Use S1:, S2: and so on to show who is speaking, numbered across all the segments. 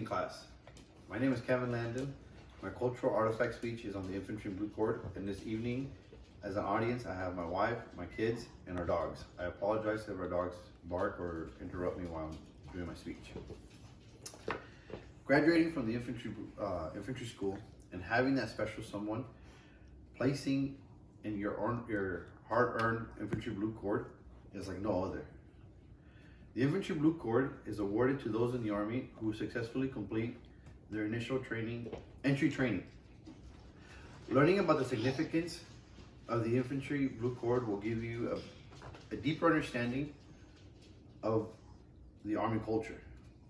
S1: class. My name is Kevin Landon. My cultural artifact speech is on the infantry blue cord, and this evening, as an audience, I have my wife, my kids, and our dogs. I apologize if our dogs bark or interrupt me while I'm doing my speech. Graduating from the infantry school and having that special someone placing in your hard-earned infantry blue cord is like no other. The infantry blue cord is awarded to those in the Army who successfully complete their initial entry training. Learning about the significance of the infantry blue cord will give you a deeper understanding of the Army culture.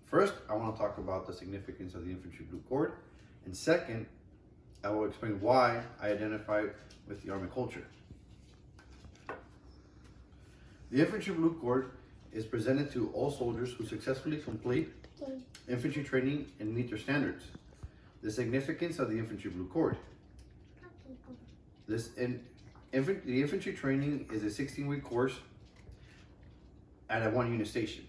S1: First, I want to talk about the significance of the infantry blue cord, and second, I will explain why I identify with the Army culture. The infantry blue cord is presented to all soldiers who successfully complete infantry training and meet their standards. The significance of the infantry blue cord. The infantry training is a 16-week course at a 1 unit station,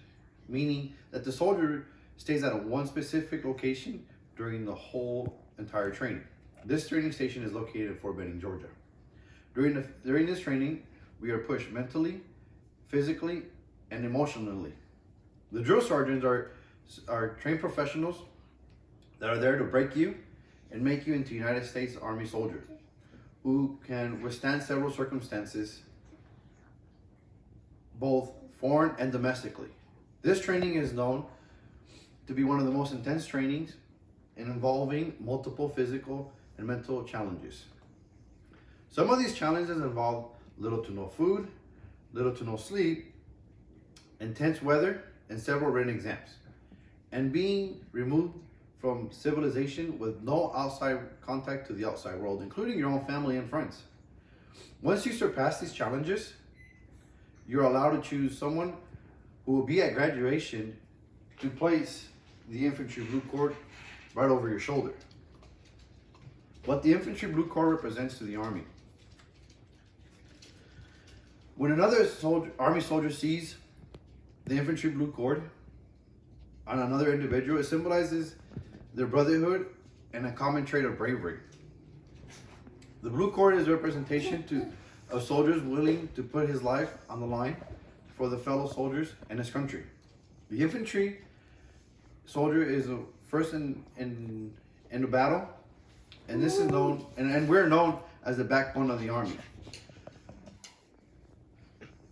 S1: meaning that the soldier stays at one specific location during the whole entire training. This training station is located in Fort Benning, Georgia. During this training, we are pushed mentally, physically, and emotionally. The drill sergeants are trained professionals that are there to break you and make you into United States Army soldier who can withstand several circumstances, both foreign and domestically. This training is known to be one of the most intense trainings involving multiple physical and mental challenges. Some of these challenges involve little to no food, little to no sleep, intense weather, and several written exams, and being removed from civilization with no outside contact to the outside world, including your own family and friends. Once you surpass these challenges, you're allowed to choose someone who will be at graduation to place the infantry blue cord right over your shoulder. What the infantry blue cord represents to the Army. When another Army soldier sees the infantry blue cord on another individual, it symbolizes their brotherhood and a common trait of bravery. The blue cord is a representation of soldiers willing to put his life on the line for the fellow soldiers and his country. The infantry soldier is first in the battle, and this is known, and we're known as the backbone of the Army.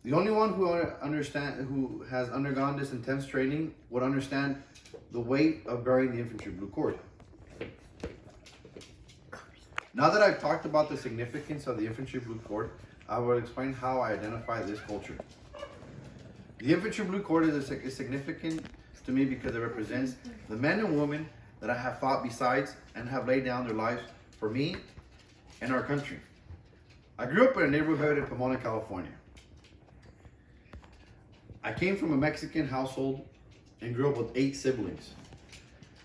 S1: The only one who has undergone this intense training would understand the weight of bearing the infantry blue cord. Now that I've talked about the significance of the infantry blue cord, I will explain how I identify this culture. The infantry blue cord is significant to me because it represents the men and women that I have fought besides and have laid down their lives for me and our country. I grew up in a neighborhood in Pomona, California. I came from a Mexican household and grew up with 8 siblings.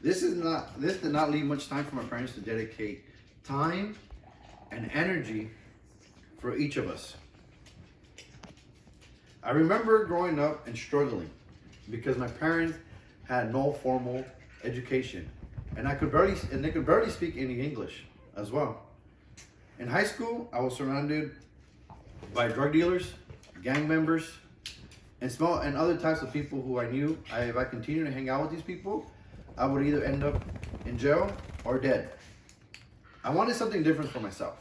S1: This did not leave much time for my parents to dedicate time and energy for each of us. I remember growing up and struggling because my parents had no formal education, and they could barely speak any English as well. In high school, I was surrounded by drug dealers, gang members, and other types of people who I knew if I continued to hang out with these people, I would either end up in jail or dead. I wanted something different for myself.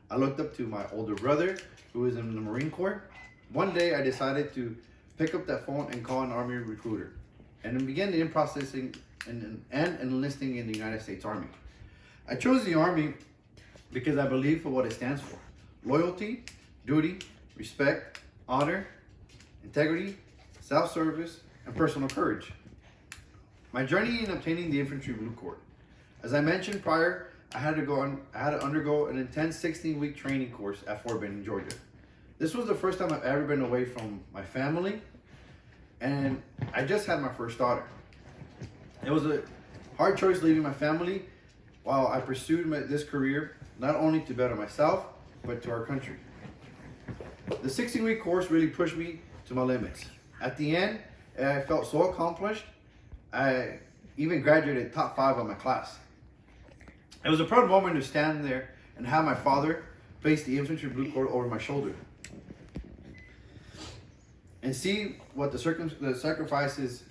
S1: I looked up to my older brother who was in the Marine Corps. One day I decided to pick up that phone and call an Army recruiter and then begin the processing and enlisting in the United States Army. I chose the Army because I believe for what it stands for: loyalty, duty, respect, honor, integrity, self-service, and personal courage. My journey in obtaining the infantry blue cord. As I mentioned prior, I had to undergo an intense 16-week training course at Fort Benning, Georgia. This was the first time I've ever been away from my family, and I just had my first daughter. It was a hard choice leaving my family while I pursued this career, not only to better myself, but to our country. The 16-week course really pushed me to my limits. At the end, I felt so accomplished. I even graduated top 5 of my class. It was a proud moment to stand there and have my father place the infantry blue cord over my shoulder and see what the sacrifices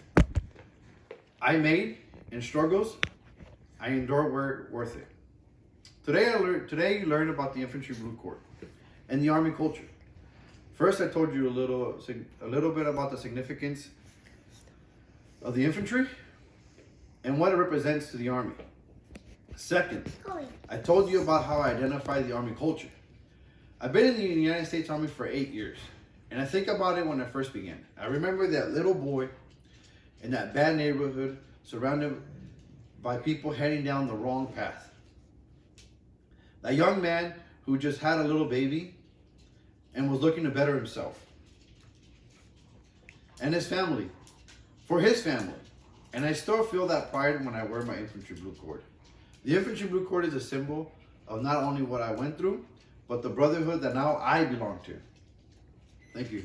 S1: I made and struggles I endured were worth it. Today you learned about the infantry blue cord and the Army culture. First, I told you a little bit about the significance of the infantry and what it represents to the Army. Second, I told you about how I identify the Army culture. I've been in the United States Army for 8 years, and I think about it when I first began. I remember that little boy in that bad neighborhood surrounded by people heading down the wrong path. That young man who just had a little baby and was looking to better himself and his family, for his family. And I still feel that pride when I wear my infantry blue cord. The infantry blue cord is a symbol of not only what I went through, but the brotherhood that now I belong to. Thank you.